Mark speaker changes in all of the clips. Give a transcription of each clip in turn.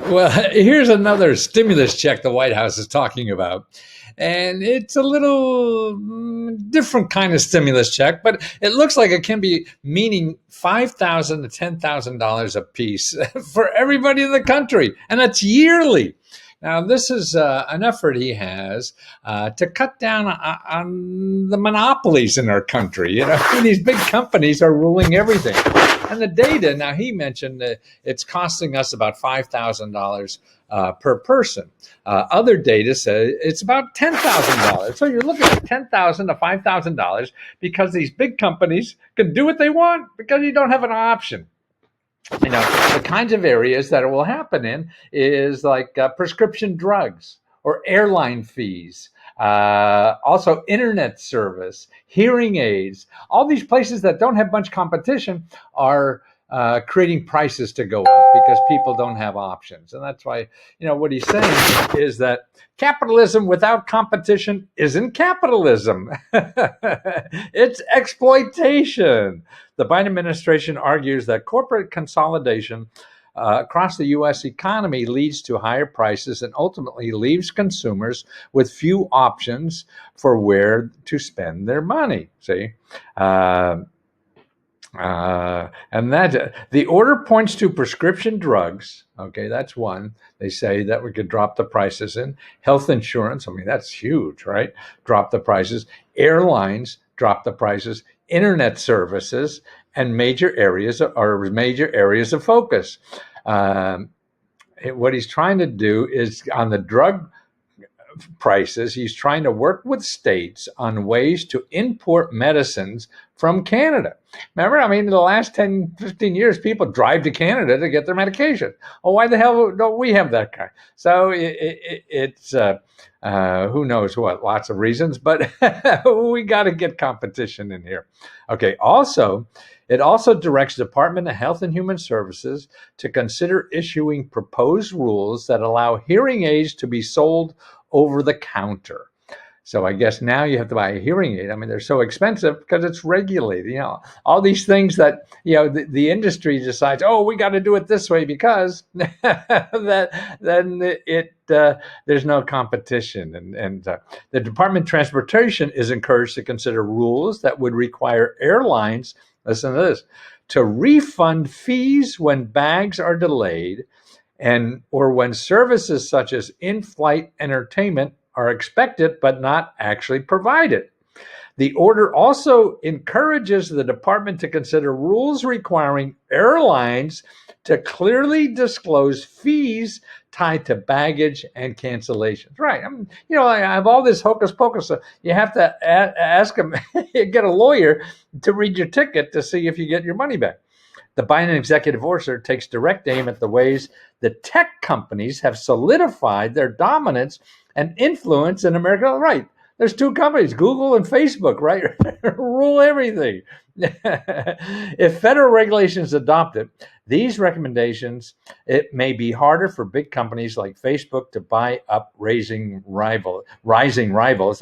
Speaker 1: Well, here's another stimulus check the White House is talking about. And it's a little different kind of stimulus check, but it looks like it can be meaning $5,000 to $10,000 a piece for everybody in the country. And that's yearly. Now, this is an effort he has to cut down on the monopolies in our country. You know, these big companies are ruling everything. And the data, now he mentioned that it's costing us about $5,000 per person. Other data says it's about $10,000. So you're looking at $10,000 to $5,000 because these big companies can do what they want because you don't have an option. You know, the kinds of areas that it will happen in is like prescription drugs or airline fees, also internet service, hearing aids. All these places that don't have much competition are creating prices to go up because people don't have options. And that's why, you know, what he's saying is that capitalism without competition isn't capitalism. It's exploitation. The Biden administration argues that corporate consolidation across the U.S. economy leads to higher prices and ultimately leaves consumers with few options for where to spend their money. See? And that the order points to prescription drugs. Okay, that's one. They say that we could drop the prices in health insurance. I mean, that's huge, right? Drop the prices. Airlines drop the prices. Internet services and major areas of focus. What he's trying to do is on the drug prices, he's trying to work with states on ways to import medicines from Canada. Remember, I mean, in the last 10, 15 years, people drive to Canada to get their medication. Oh, why the hell don't we have that kind? So it's who knows what, lots of reasons, but we got to get competition in here. Okay, it also directs the Department of Health and Human Services to consider issuing proposed rules that allow hearing aids to be sold over the counter. So I guess now you have to buy a hearing aid. I mean, they're so expensive because it's regulated. You know, all these things that, you know, the industry decides, oh, we got to do it this way because there's no competition. And the Department of Transportation is encouraged to consider rules that would require airlines, listen to this, to refund fees when bags are delayed or when services such as in-flight entertainment are expected but not actually provided. The order also encourages the department to consider rules requiring airlines to clearly disclose fees tied to baggage and cancellations. Right. I mean, you know, I have all this hocus pocus. So you have to ask them, get a lawyer to read your ticket to see if you get your money back. The Biden executive order takes direct aim at the ways the tech companies have solidified their dominance and influence in America. Right. There's two companies, Google and Facebook, right? Rule everything. If federal regulations adopted these recommendations, it may be harder for big companies like Facebook to buy up rising rivals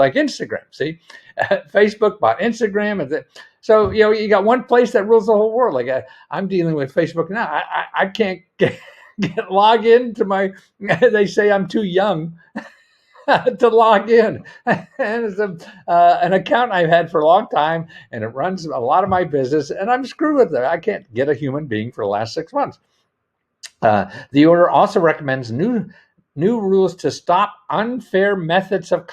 Speaker 1: like Instagram. See, Facebook bought Instagram. So, you know, you got one place that rules the whole world. Like I'm dealing with Facebook now. I can't get log into my, they say I'm too young to log in. And it's an account I've had for a long time, and it runs a lot of my business, and I'm screwed with it. I can't get a human being for the last 6 months. The order also recommends new rules to stop unfair methods of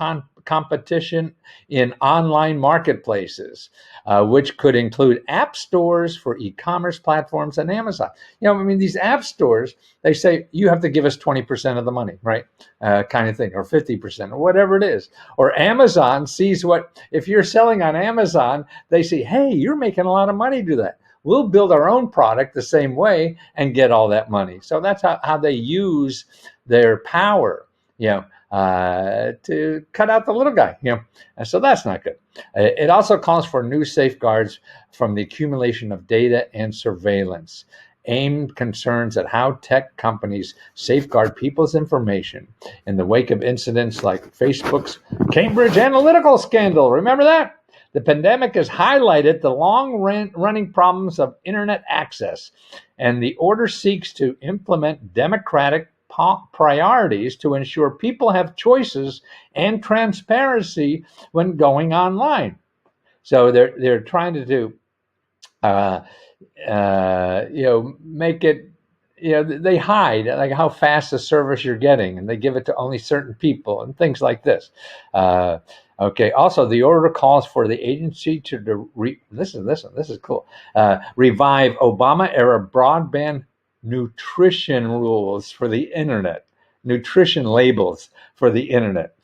Speaker 1: competition in online marketplaces, which could include app stores for e-commerce platforms and Amazon. You know, I mean, these app stores, they say you have to give us 20% of the money, right? Kind of thing, or 50%, or whatever it is. Or Amazon sees if you're selling on Amazon, they see, hey, you're making a lot of money, do that. We'll build our own product the same way and get all that money. So that's how they use their power, you know, to cut out the little guy, you know. And so that's not good. It also calls for new safeguards from the accumulation of data and surveillance, aimed concerns at how tech companies safeguard people's information in the wake of incidents like Facebook's Cambridge Analytica scandal. Remember that? The pandemic has highlighted the long-running problems of internet access, and the order seeks to implement democratic priorities to ensure people have choices and transparency when going online. So they're trying to do, make it, they hide like how fast the service you're getting, and they give it to only certain people and things like this. Okay. Also, the order calls for the agency to listen. This is cool. Revive Obama-era broadband nutrition rules for the internet, nutrition labels for the internet,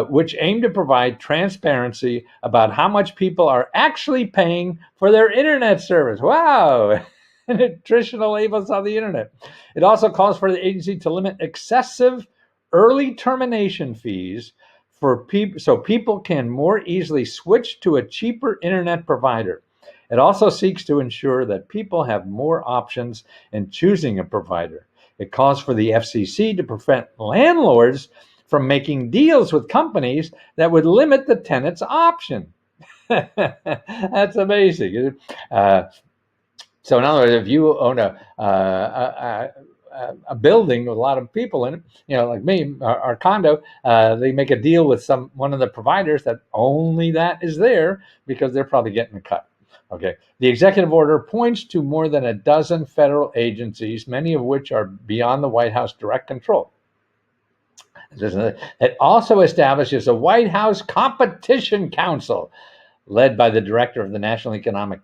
Speaker 1: which aim to provide transparency about how much people are actually paying for their internet service. Wow. Nutritional labels on the internet. It also calls for the agency to limit excessive early termination fees for people, so people can more easily switch to a cheaper internet provider. It also seeks to ensure that people have more options in choosing a provider. It calls for the FCC to prevent landlords from making deals with companies that would limit the tenant's option. That's amazing. So in other words, if you own a building with a lot of people in it, like me, our condo, they make a deal with one of the providers that only that is there because they're probably getting a cut. Okay. The executive order points to more than a dozen federal agencies, many of which are beyond the White House direct control. It also establishes a White House Competition Council led by the director of the National Economic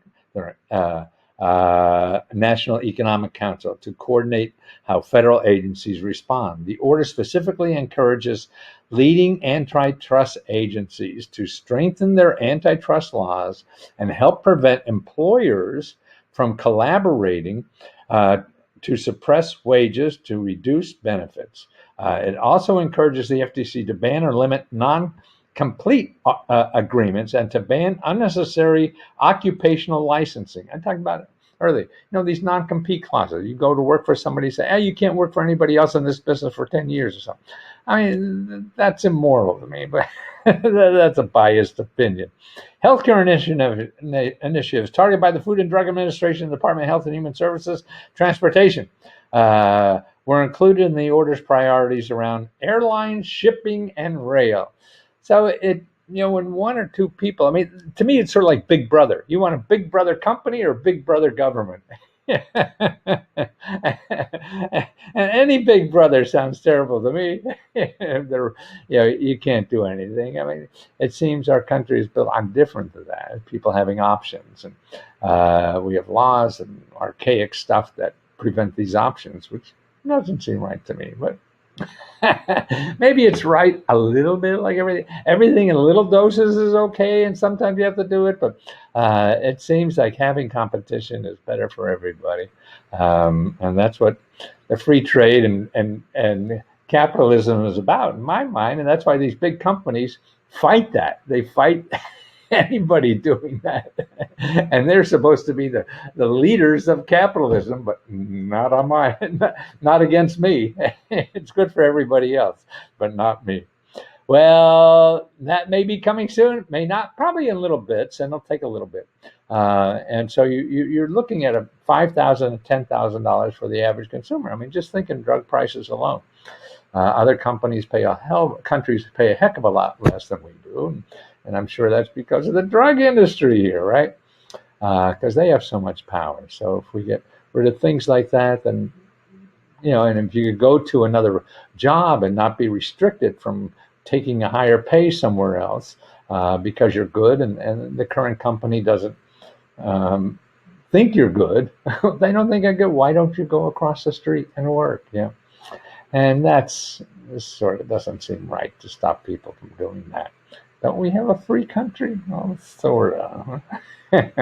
Speaker 1: Council to coordinate how federal agencies respond. The order specifically encourages leading antitrust agencies to strengthen their antitrust laws and help prevent employers from collaborating to suppress wages to reduce benefits. It also encourages the FTC to ban or limit non-complete agreements and to ban unnecessary occupational licensing. I talked about it earlier. These non-compete clauses. You go to work for somebody, say, hey, you can't work for anybody else in this business for 10 years or something. I mean, that's immoral to me, but that's a biased opinion. Healthcare initiatives targeted by the Food and Drug Administration, Department of Health and Human Services, Transportation, were included in the order's priorities around airlines, shipping, and rail. So when one or two people, to me, it's sort of like Big Brother. You want a Big Brother company or Big Brother government? And any Big Brother sounds terrible to me. You can't do anything. It seems our country is built on different than that. People having options, and we have laws and archaic stuff that prevent these options, which doesn't seem right to me, but maybe it's right a little bit. Like everything in little doses is okay, and sometimes you have to do it, but it seems like having competition is better for everybody, and that's what the free trade and capitalism is about in my mind, and that's why these big companies fight that. They fight anybody doing that, and they're supposed to be the leaders of capitalism, but not on not against me. It's good for everybody else, but not me. Well, that may be coming soon, may not, probably in little bits, and it'll take a little bit. And so you're looking at a $5,000 to $10,000 for the average consumer. Just thinking drug prices alone. Other countries pay a heck of a lot less than we do. And I'm sure that's because of the drug industry here, right? Because they have so much power. So if we get rid of things like that, then, and if you could go to another job and not be restricted from taking a higher pay somewhere else because you're good and the current company doesn't think you're good. They don't think you're good. Why don't you go across the street and work? Yeah. And this sort of doesn't seem right to stop people from doing that. Don't we have a free country? Well, sort of. Okay.